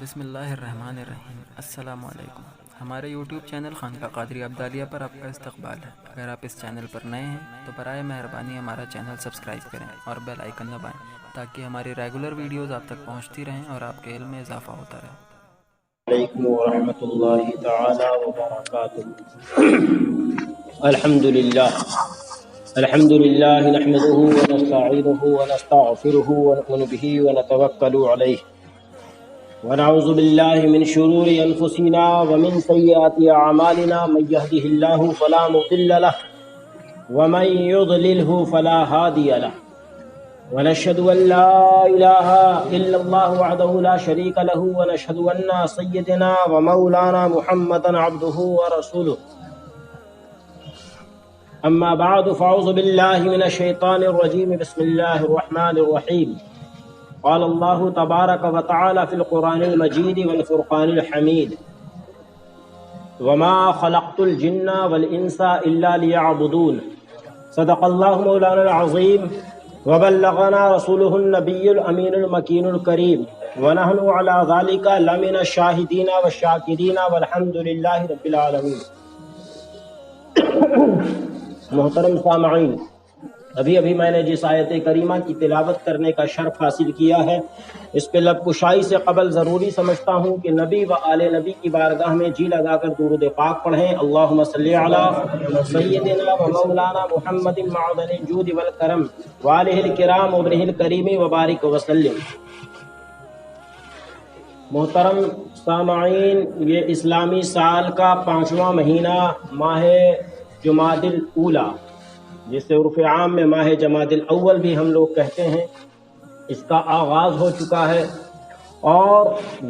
بسم اللہ الرحمن الرحیم۔ السلام علیکم۔ ہمارے یوٹیوب چینل خانقاہ قادریہ عبدالیہ پر آپ کا استقبال ہے۔ اگر آپ اس چینل پر نئے ہیں تو برائے مہربانی ہمارا چینل سبسکرائب کریں اور بیل آئیکن دبائیں تاکہ ہماری ریگولر ویڈیوز آپ تک پہنچتی رہیں اور آپ کے علم میں اضافہ ہوتا رہے۔ علیکم ورحمۃ اللہ تعالی وبرکاتہ۔ الحمد للہ نحمده ونستعینه ونستغفره ونؤمن به ونتوکل علیہ ونعوذ باللہ من شرور انفسنا ومن سیئات اعمالنا من يهده اللہ فلا مضل له ومن يضلله فلا هادی له ونشهد أن لا إله إلا الله وحده لا شريك له ونشهد أن سيدنا ومولانا محمدا عبده ورسوله أما بعد فأعوذ بالله من الشيطان الرجيم بسم الله الرحمن الرحيم قال الله تبارك وتعالى في القرآن المجيد والفرقان الحميد وما خلقت الجن والإنس إلا ليعبدون صدق الله مولانا العظيم وبلغنا رسوله النبي الأمين المكين الكريم ونحن على ذلك لمن الشاهدين والشاكرين والحمد لله رب العالمين۔ محترم سامعین، ابھی میں نے جس آیت کریمہ کی تلاوت کرنے کا شرف حاصل کیا ہے، اس پہ لب کشائی سے قبل ضروری سمجھتا ہوں کہ نبی و آل نبی کی بارگاہ میں جی لگا کر درود پاک پڑھیں۔ اللہم صلی علی سیدنا و مولانا محمد معدن الجود والکرم وآلہ الکرام وابنہ الکریم وبارک وسلم۔ محترم سامعین، یہ اسلامی سال کا 5واں مہینہ ماہ جمادی الاولیٰ، جسے عرف عام میں ماہ جمادی الاول بھی ہم لوگ کہتے ہیں، اس کا آغاز ہو چکا ہے، اور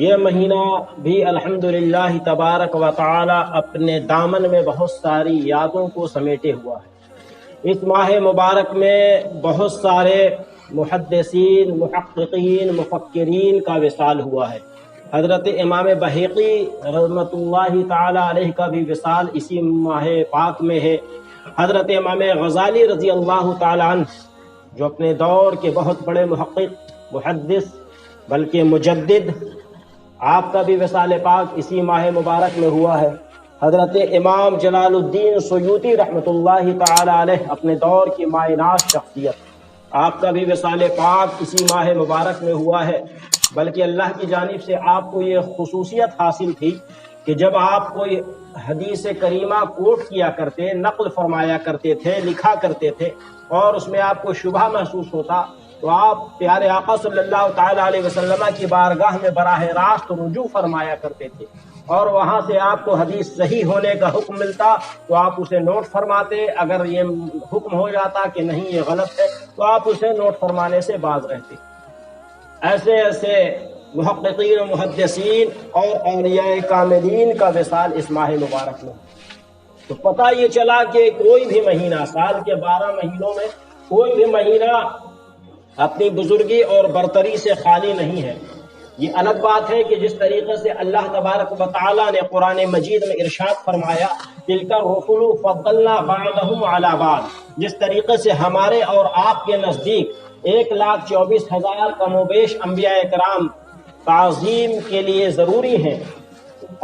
یہ مہینہ بھی الحمدللہ تبارک و تعالی اپنے دامن میں بہت ساری یادوں کو سمیٹے ہوا ہے۔ اس ماہ مبارک میں بہت سارے محدثین، محققین، مفکرین کا وصال ہوا ہے۔ حضرت امام بہیقی رحمۃ اللہ تعالی علیہ کا بھی وصال اسی ماہ پاک میں ہے۔ حضرت امام غزالی رضی اللہ تعالی عنہ، جو اپنے دور کے بہت بڑے محقق، محدث، بلکہ مجدد، آپ کا بھی وصال پاک اسی ماہ مبارک میں ہوا ہے۔ حضرت امام جلال الدین سیوطی رحمۃ اللہ تعالی علیہ، اپنے دور کی مایہ ناز شخصیت، آپ کا بھی وصال پاک اسی ماہ مبارک میں ہوا ہے۔ بلکہ اللہ کی جانب سے آپ کو یہ خصوصیت حاصل تھی کہ جب آپ کوئی حدیث کریمہ کوٹ کیا کرتے، نقل فرمایا کرتے تھے، لکھا کرتے تھے، اور اس میں آپ کو شبہ محسوس ہوتا تو آپ پیارے آقا صلی اللہ تعالی علیہ وسلم کی بارگاہ میں براہ راست رجوع فرمایا کرتے تھے، اور وہاں سے آپ کو حدیث صحیح ہونے کا حکم ملتا تو آپ اسے نوٹ فرماتے۔ اگر یہ حکم ہو جاتا کہ نہیں یہ غلط ہے تو آپ اسے نوٹ فرمانے سے باز رہتے۔ ایسے ایسے محققین و محدثین اور اولیاء کاملین کا وصال اس ماہ مبارک میں، تو پتہ یہ چلا کہ کوئی بھی مہینہ، سال کے 12 مہینوں میں کوئی بھی مہینہ اپنی بزرگی اور برتری سے خالی نہیں ہے۔ یہ الگ بات ہے کہ جس طریقے سے اللہ تبارک و تعالی نے قرآن مجید میں ارشاد فرمایا تلک الرسل فضلنا بعضهم علی بعض، جس طریقے سے ہمارے اور آپ کے نزدیک 1,24,000 کم و بیش انبیاء کرام تعظیم کے لیے ضروری ہیں،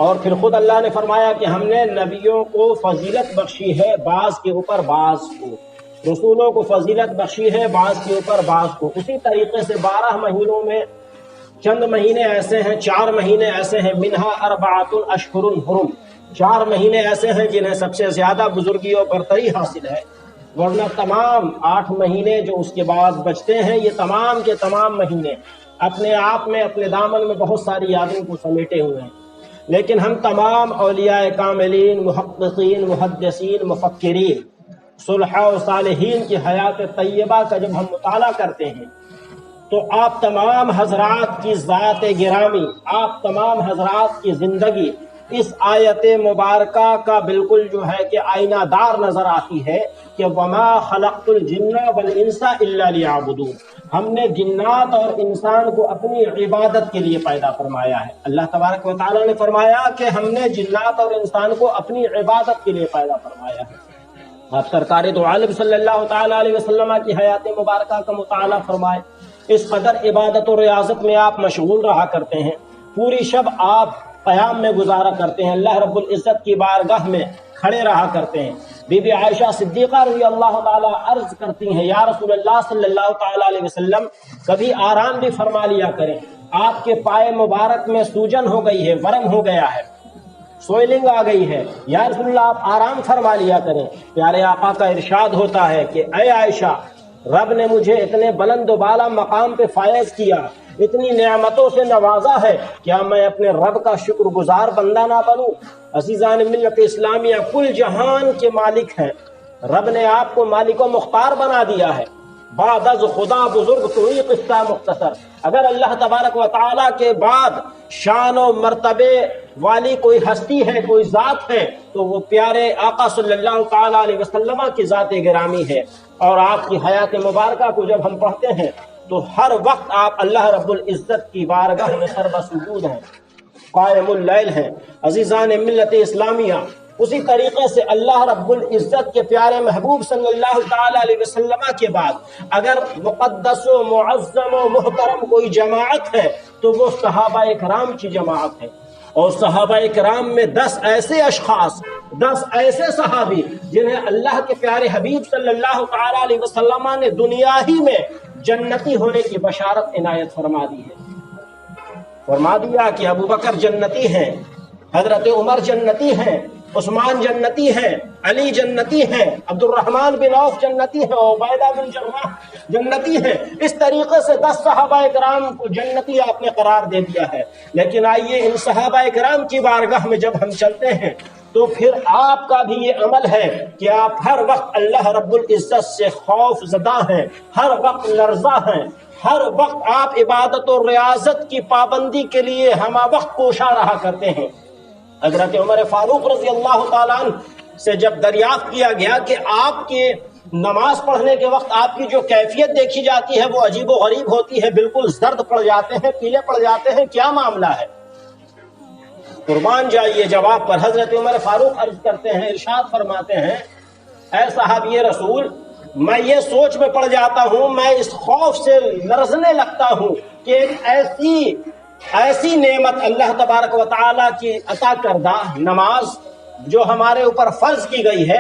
اور پھر خود اللہ نے فرمایا کہ ہم نے نبیوں کو فضیلت بخشی ہے بعض کے اوپر بعض کو، رسولوں کو فضیلت بخشی ہے بعض کے اوپر بعض کو۔ اسی طریقے سے 12 مہینوں میں چند مہینے ایسے ہیں، 4 مہینے ایسے ہیں، منہا اربعۃ اشہر حرم، 4 مہینے ایسے ہیں جنہیں سب سے زیادہ بزرگی اور برتری حاصل ہے، ورنہ تمام 8 مہینے جو اس کے بعد بچتے ہیں، یہ تمام کے تمام مہینے اپنے آپ میں اپنے دامن میں بہت ساری یادوں کو سمیٹے ہوئے ہیں۔ لیکن ہم تمام اولیاء کاملین، محققین، محدثین، مفکرین، صلحاء و صالحین کی حیات طیبہ کا جب ہم مطالعہ کرتے ہیں تو آپ تمام حضرات کی ذات گرامی، آپ تمام حضرات کی زندگی اس آیت مبارکہ کا بالکل جو ہے کہ آئینہ دار نظر آتی ہے کہ وما خلقت الجن والانس الا لیعبدون، ہم نے جنات اور انسان کو اپنی عبادت کے لیے پیدا فرمایا ہے۔ اللہ تبارک و تعالیٰ نے فرمایا کہ ہم نے جنات اور انسان کو اپنی عبادت کے لیے پیدا فرمایا ہے۔ آپ سرکار دو عالم صلی اللہ تعالی علیہ وسلم کی حیات مبارکہ کا مطالعہ فرمائے، اس قدر عبادت و ریاضت میں آپ مشغول رہا کرتے ہیں۔ پوری شب آپ قیام میں گزارا کرتے ہیں، اللہ رب العزت کی بارگاہ میں کھڑے رہا کرتے ہیں۔ بی بی عائشہ صدیقہ رضی اللہ تعالیٰ عرض کرتی ہیں، یا رسول اللہ صلی اللہ تعالیٰ علیہ وسلم کبھی آرام بھی فرما لیا کریں، آپ کے پائے مبارک میں سوجن ہو گئی ہے، ورم ہو گیا ہے، سوئلنگ آ گئی ہے، یا رسول اللہ آپ آرام فرما لیا کریں۔ پیارے آقا کا ارشاد ہوتا ہے کہ اے عائشہ، رب نے مجھے اتنے بلند و بالا مقام پہ فائز کیا، اتنی نعمتوں سے نوازا ہے، کیا میں اپنے رب کا شکر گزار بندہ نہ بنوں؟ عزیزان ملت اسلامیہ، کل جہان کے مالک ہیں، رب نے آپ کو مالک و مختار بنا دیا ہے، بعد از خدا بزرگ تو ہی قصہ مختصر۔ اگر اللہ تبارک و تعالیٰ کے بعد شان و مرتبے والی کوئی ہستی ہے، کوئی ذات ہے، تو وہ پیارے آقا صلی اللہ تعالیٰ علیہ وسلم کی ذات گرامی ہے۔ اور آپ کی حیات مبارکہ کو جب ہم پڑھتے ہیں تو ہر وقت آپ اللہ رب العزت کی بارگاہ میں سربسجود ہیں، قائم اللیل ہیں۔ عزیزان ملت اسلامیہ، اسی طریقے سے اللہ رب العزت کے پیارے محبوب صلی اللہ تعالی علیہ وسلم کے بعد اگر مقدس و معظم و محترم کوئی جماعت ہے تو وہ صحابہ کرام کی جماعت ہے۔ اور صحابہ کرام میں 10 ایسے اشخاص، 10 ایسے صحابی جنہیں اللہ کے پیارے حبیب صلی اللہ تعالی علیہ وسلم نے دنیا ہی میں جنتی ہونے کی بشارت عنایت فرما دی ہے۔ فرما دیا کہ ابو بکر جنتی ہیں، حضرت عمر جنتی ہیں، عثمان جنتی ہیں، علی جنتی ہیں، عبد الرحمن بن عوف جنتی ہیں، عبیدہ بن جراح جنتی ہیں۔ اس طریقے سے 10 صحابہ کرام کو جنتی آپ نے قرار دے دیا ہے۔ لیکن آئیے ان صحابہ کرام کی بارگاہ میں جب ہم چلتے ہیں تو پھر آپ کا بھی یہ عمل ہے کہ آپ ہر وقت اللہ رب العزت سے خوف زدہ ہیں، ہر وقت لرزہ ہیں، ہر وقت آپ عبادت و ریاضت کی پابندی کے لیے ہمہ وقت کوشاں رہا کرتے ہیں۔ حضرت عمر فاروق رضی اللہ تعالیٰ عنہ سے جب دریافت کیا گیا کہ آپ کے نماز پڑھنے کے وقت آپ کی جو کیفیت دیکھی جاتی ہے وہ عجیب و غریب ہوتی ہے، بالکل زرد پڑ جاتے ہیں، پیلے پڑ جاتے ہیں، کیا معاملہ ہے؟ قربان جائیے جواب پر۔ حضرت عمر فاروق عرض کرتے ہیں، ارشاد فرماتے ہیں، اے صحابی رسول، میں یہ سوچ میں پڑ جاتا ہوں، میں اس خوف سے لرزنے لگتا ہوں کہ ایک ایسی نعمت اللہ تبارک و تعالیٰ کی عطا کردہ نماز جو ہمارے اوپر فرض کی گئی ہے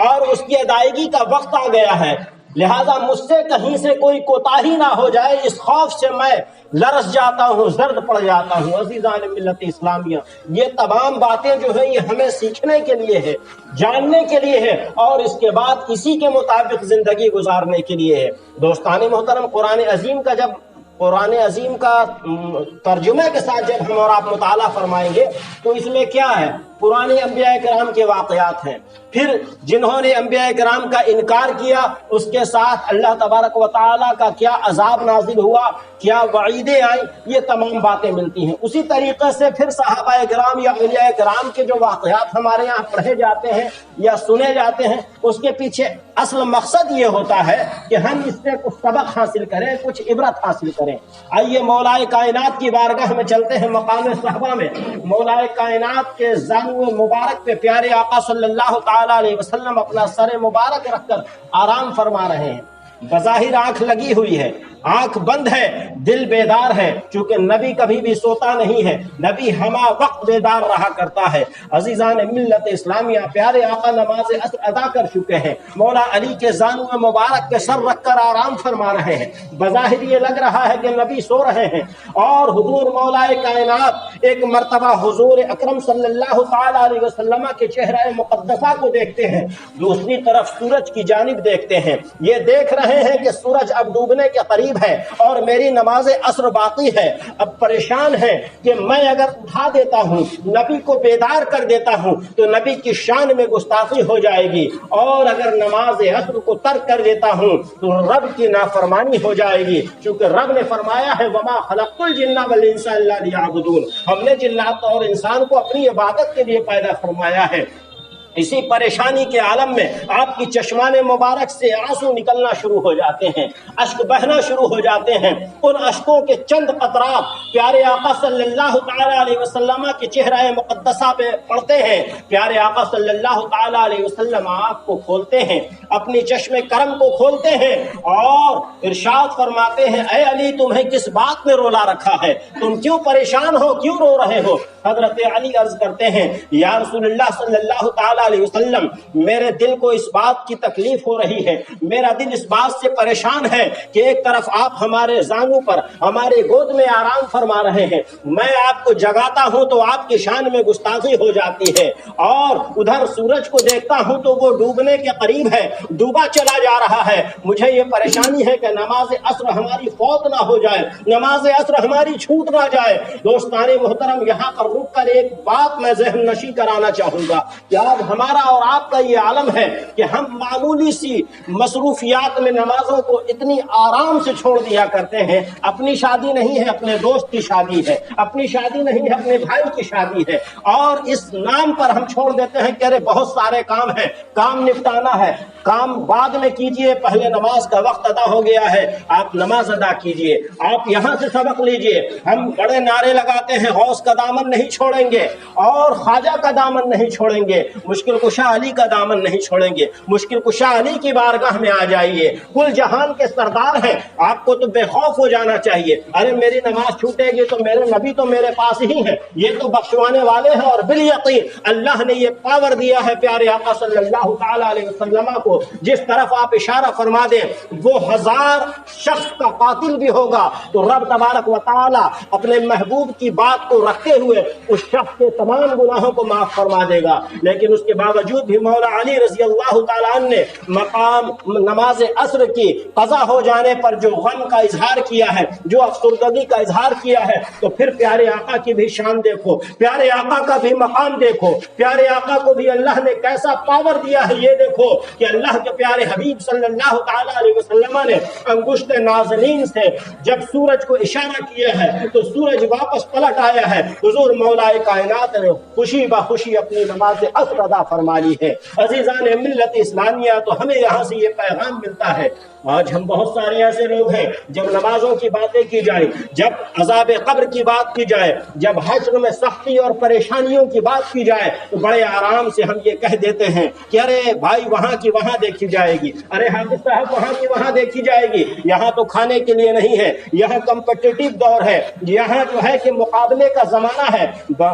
اور اس کی ادائیگی کا وقت آ گیا ہے، لہذا مجھ سے کہیں سے کوئی کوتاہی نہ ہو جائے، اس خوف سے میں لرز جاتا ہوں، زرد پڑ جاتا ہوں۔ عزیزان ملت اسلامیہ، یہ تمام باتیں جو ہیں یہ ہمیں سیکھنے کے لیے ہے، جاننے کے لیے ہے، اور اس کے بعد اسی کے مطابق زندگی گزارنے کے لیے ہے۔ دوستان محترم، قرآن عظیم کا ترجمے کے ساتھ جب ہم اور آپ مطالعہ فرمائیں گے تو اس میں کیا ہے؟ پرانے انبیاء کرام کے واقعات ہیں، پھر جنہوں نے انبیاء کرام کا انکار کیا اس کے ساتھ اللہ تبارک و تعالیٰ کا کیا عذاب نازل ہوا، کیا وعیدیں آئیں، یہ تمام باتیں ملتی ہیں۔ اسی طریقے سے پھر صحابہ کرام یا اولیاء کرام کے جو واقعات ہمارے یہاں پڑھے جاتے ہیں یا سنے جاتے ہیں، اس کے پیچھے اصل مقصد یہ ہوتا ہے کہ ہم اس سے کچھ سبق حاصل کریں، کچھ عبرت حاصل کریں۔ آئیے مولا کائنات کی بارگاہ میں چلتے ہیں، مقام صحابہ میں مولا کائنات کے زانو مبارک پہ پیارے آقا صلی اللہ تعالی علیہ وسلم اپنا سر مبارک رکھ کر آرام فرما رہے ہیں۔ بظاہر آنکھ لگی ہوئی ہے، آنکھ بند ہے، دل بیدار ہے، چونکہ نبی کبھی بھی سوتا نہیں ہے، نبی ہمہ وقت بیدار رہا کرتا ہے۔ عزیزان ملت اسلامیہ، پیارے آقا نماز عصر ادا کر چکے ہیں، مولا علی کے زانو مبارک پہ سر رکھ کر آرام فرما رہے ہیں۔ بظاہر یہ لگ رہا ہے کہ نبی سو رہے ہیں، اور حضور مولا کائنات ایک مرتبہ حضور اکرم صلی اللہ تعالی علیہ وسلم کے چہرہ مقدسہ کو دیکھتے ہیں، دوسری طرف سورج کی جانب دیکھتے ہیں، یہ دیکھ رہے ہیں کہ سورج اب ڈوبنے کے قریب ہے اور میری نماز عصر باقی ہے۔ اب پریشان ہے کہ میں اگر اٹھا دیتا ہوں، نبی کو بیدار کر دیتا ہوں تو نبی کی شان میں گستاخی ہو جائے گی، اور اگر نماز عصر کو ترک کر دیتا ہوں تو رب کی نافرمانی ہو جائے گی، چونکہ رب نے فرمایا ہے وما خلقت الجن والانس الا لیعبدون، ہم نے جنات اور انسان کو اپنی عبادت کے لیے پیدا فرمایا ہے۔ اسی پریشانی کے عالم میں آپ کی چشمان مبارک سے آنسو نکلنا شروع ہو جاتے ہیں، اشک بہنا شروع ہو جاتے ہیں۔ ان اشکوں کے چند قطرات پیارے آقا صلی اللہ تعالی علیہ وسلم کے چہرہ مقدسہ پہ پڑتے ہیں۔ پیارے آقا صلی اللہ تعالی علیہ وسلم آپ کو کھولتے ہیں، اپنی چشم کرم کو کھولتے ہیں اور ارشاد فرماتے ہیں، اے علی تمہیں کس بات میں رولا رکھا ہے، تم کیوں پریشان ہو، کیوں رو رہے ہو؟ حضرت علی عرض کرتے ہیں، یا رسول اللہ صلی اللہ تعالی علیہ وسلم، میرے دل کو اس بات کی تکلیف ہو رہی ہے، میرا دل اس بات سے پریشان ہے کہ ایک طرف آپ ہمارے زانوں پر ہمارے گود میں آرام فرما رہے ہیں، میں آپ کو جگاتا ہوں تو آپ کی شان میں گستاخی ہو جاتی ہے، اور ادھر سورج کو دیکھتا ہوں تو وہ ڈوبنے کے قریب ہے، ڈوبا چلا جا رہا ہے، مجھے یہ پریشانی ہے کہ نماز عصر ہماری فوت نہ ہو جائے، نماز عصر ہماری چھوٹ نہ جائے۔ دوستان محترم، یہاں پر رک کر ایک بات میں ذہن نشی کرانا چاہوں گا کہ آج ہمارا اور آپ کا یہ عالم ہے کہ ہم معمولی سی مصروفیات میں نمازوں کو اتنی آرام سے چھوڑ دیا کرتے ہیں۔ اپنی شادی نہیں ہے، اپنے دوست کی شادی ہے، اپنی شادی نہیں ہے، اپنے بھائی کی شادی ہے، اور اس نام پر ہم چھوڑ دیتے ہیں کہ ارے بہت سارے کام ہیں، کام نپٹانا ہے، کام بعد میں کیجئے، پہلے نماز کا وقت ادا ہو گیا ہے، آپ نماز ادا کیجئے، آپ یہاں سے سبق لیجئے۔ ہم بڑے نعرے لگاتے ہیں، غوث کا دامن نہیں چھوڑیں گے اور خواجہ کا دامن نہیں چھوڑیں گے، مشکل کشا علی کا دامن نہیں چھوڑیں گے، مشکل کشا علی کی بارگاہ میں آ جائیے، کل جہان کے سردار ہیں، آپ کو تو بے خوف ہو جانا چاہیے۔ ارے میری نماز چھوٹے گی تو میرے نبی تو میرے پاس ہی ہیں، یہ تو بخشوانے والے ہیں، اور بالیقین اللہ نے یہ پاور دیا ہے پیارے آقا صلی اللہ تعالی علیہ وسلم کو، جس طرف آپ اشارہ فرما دیں وہ 1000 شخص کا قاتل بھی ہوگا تو رب تبارک و تعالی اپنے محبوب کی بات کو رکھتے ہوئے اس شخص کے تمام گناہوں کو معاف فرما دے گا۔ لیکن اس کے باوجود بھی مولا علی رضی اللہ تعالیٰ عنہ نے مقام نماز عصر کی قضا ہو جانے پر جو غم کا اظہار کیا ہے، جو افسردگی کا اظہار کیا ہے، تو پھر پیارے آقا کی بھی شان دیکھو، پیارے آقا کا بھی مقام دیکھو، پیارے آقا کو بھی اللہ نے کیسا پاور دیا ہے یہ دیکھو کہ اللہ کے پیارے حبیب صلی اللہ تعالیٰ علیہ وسلم نے انگشت نازنین سے جب سورج کو اشارہ کیا ہے تو سورج واپس پلٹ آیا ہے۔ حضور مولا کائنات نے خوشی بخوشی اپنی نماز عصر ادا فرما لی ہے۔ عزیزان ملت اسلامیہ، تو ہمیں یہاں سے یہ پیغام ملتا ہے، آج ہم بہت سارے ایسے لوگ ہیں جب نمازوں کی باتیں کی جائیں، جب عذاب قبر کی بات کی جائے، جب حشر میں سختی اور پریشانیوں کی بات کی جائے تو بڑے آرام سے ہم یہ کہہ دیتے ہیں کہ ارے بھائی وہاں کی وہاں دیکھی جائے گی، ارے حافظ صاحب وہاں کی وہاں دیکھی جائے گی، یہاں تو کھانے کے لیے نہیں ہے، یہاں کمپٹیٹیو دور ہے، یہاں جو ہے کہ مقابلے کا زمانہ ہے،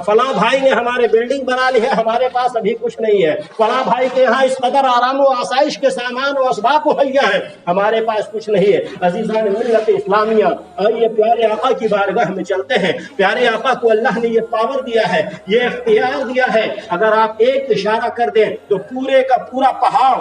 فلاں بھائی نے ہمارے بلڈنگ بنا لی ہے، ہمارے پاس ابھی کچھ نہیں ہے، فلاں بھائی کے یہاں اس قدر آرام و آسائش کے سامان و اسباب مہیا ہے، ہمارے پاس کچھ نہیں ہے۔ عزیزان ملت اسلامیہ، آئیے پیارے آقا کی بارگاہ میں چلتے ہیں۔ پیارے آقا کو اللہ نے یہ پاور دیا ہے، یہ اختیار دیا ہے، اگر آپ ایک اشارہ کر دیں تو پورے کا پورا پہاڑ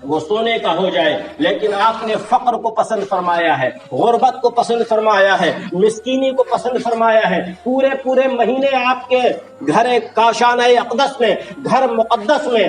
وہ سونے کا ہو جائے، لیکن آپ نے فقر کو پسند فرمایا ہے، غربت کو پسند فرمایا ہے، مسکینی کو پسند فرمایا ہے۔ پورے مہینے آپ کے گھر کاشانہ اقدس میں، گھر مقدس میں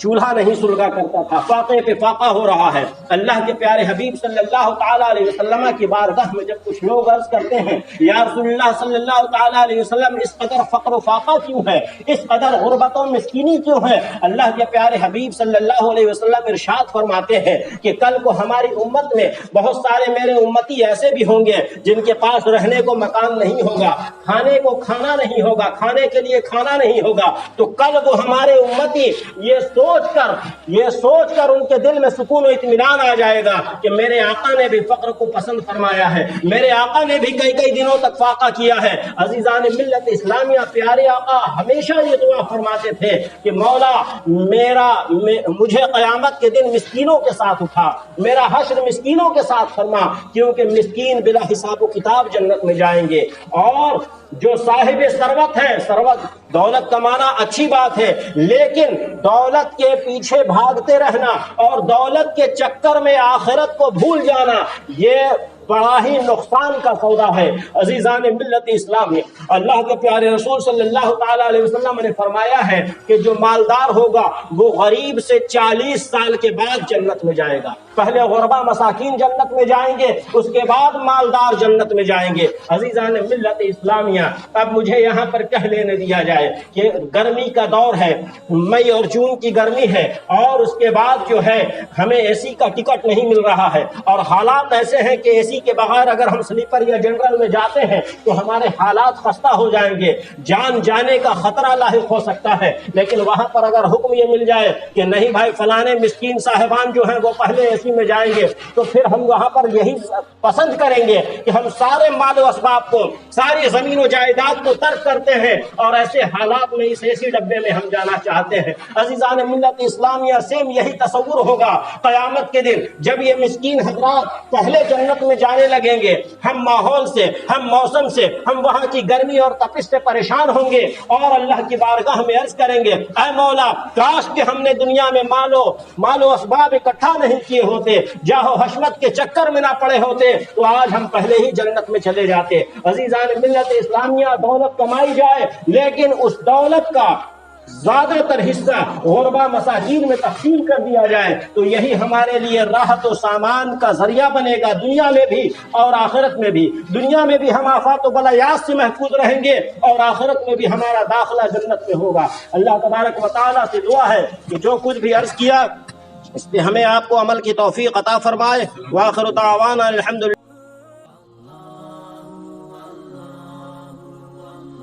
چولہا نہیں سلگا کرتا تھا، فاقے پہ فاقہ ہو رہا ہے۔ اللہ کے پیارے حبیب صلی اللہ تعالیٰ علیہ وسلم کی بارگاہ میں جب کچھ لوگ عرض کرتے ہیں یا رسول اللہ صلی اللہ تعالیٰ علیہ وسلم اس قدر فقر و فاقہ کیوں ہے، اس قدر غربت و مسکینی کیوں ہے، اللہ کے پیارے حبیب صلی اللہ علیہ وسلم ارشاد فرماتے ہیں کہ کل کو ہماری امت میں بہت سارے میرے امتی ایسے بھی ہوں گے جن کے پاس رہنے کو مکان نہیں ہوگا، کھانے کو کھانا نہیں ہوگا، کھانے کے لیے کھانا نہیں ہوگا، تو کل وہ ہمارے امتی یہ سوچ کر ان کے دل میں سکون و اطمینان آ جائے گا کہ میرے آقا نے بھی فقر کو پسند فرمایا ہے، میرے آقا نے بھی کئی دنوں تک فاقہ کیا ہے۔ عزیزان ملت اسلامیہ، پیارے آقا ہمیشہ یہ دعا فرماتے تھے کہ مولا مجھے قیامت کے دن مسکینوں کے ساتھ اٹھا، میرا حشر مسکینوں کے ساتھ فرما، کیونکہ مسکین بلا حساب و کتاب جنت میں جائیں گے، اور جو صاحب ثروت ہے، ثروت دولت کمانا اچھی بات ہے، لیکن دولت کے پیچھے بھاگتے رہنا اور دولت کے چکر میں آخرت کو بھول جانا، یہ بڑا ہی نقصان کا سودا ہے۔ عزیزان ملت اسلامی، اللہ کے پیارے رسول صلی اللہ تعالی علیہ وسلم نے فرمایا ہے کہ جو مالدار ہوگا وہ غریب سے 40 سال کے بعد جنت میں جائے گا۔ پہلے غربا مساکین جنت میں جائیں گے، اس کے بعد مالدار جنت میں جائیں گے۔ عزیزان ملت اسلامیہ، اب مجھے یہاں پر کہہ لینے دیا جائے کہ گرمی کا دور ہے، مئی اور جون کی گرمی ہے، اور اس کے بعد جو ہے ہمیں اے سی کا ٹکٹ نہیں مل رہا ہے، اور حالات ایسے ہیں کہ اے سی کے بغیر اگر ہم سلیپر یا جنرل میں جاتے ہیں تو ہمارے حالات خستہ ہو جائیں گے، جان جانے کا خطرہ لاحق ہو سکتا ہے۔ لیکن وہاں پر اگر حکم یہ مل جائے کہ نہیں بھائی فلانے مسکین صاحبان جو ہیں وہ پہلے اے سی میں جائیں گے، تو پھر ہم وہاں پر یہی پسند کریں گے کہ ہم سارے مال و اسباب کو، ساری زمین و جائیداد کو ترک کرتے ہیں اور ایسے حالات میں اس اے سی ڈبے میں ہم جانا چاہتے ہیں۔ عزیزان ملت اسلامیہ، سیم یہی تصور ہوگا قیامت کے دن جب یہ مسکین حضرات پہلے جنت میں جانے لگیں گے، ہم ماحول سے، ہم موسم سے، ہم وہاں کی گرمی اور تپش سے پریشان ہوں گے اور اللہ کی بارگاہ میں عرض کریں گے، اے مولا کاش کہ ہم نے دنیا میں مال و اسباب اکٹھا نہیں کیے ہوتے، جاہ و حشمت کے چکر میں نہ پڑے ہوتے، تو آج ہم پہلے ہی جنت میں چلے جاتے۔ عزیزان ملت اسلامیہ، دولت کمائی جائے لیکن اس دولت کا زیادہ تر حصہ غربا مساکین میں تقسیم کر دیا جائے تو یہی ہمارے لیے راحت و سامان کا ذریعہ بنے گا، دنیا میں بھی اور آخرت میں بھی۔ دنیا میں بھی ہم آفات و بلایات سے محفوظ رہیں گے اور آخرت میں بھی ہمارا داخلہ جنت میں ہوگا۔ اللہ تبارک و تعالیٰ سے دعا ہے کہ جو کچھ بھی عرض کیا اس پہ ہمیں آپ کو عمل کی توفیق عطا فرمائے۔ وآخر دعوانا الحمدللہ۔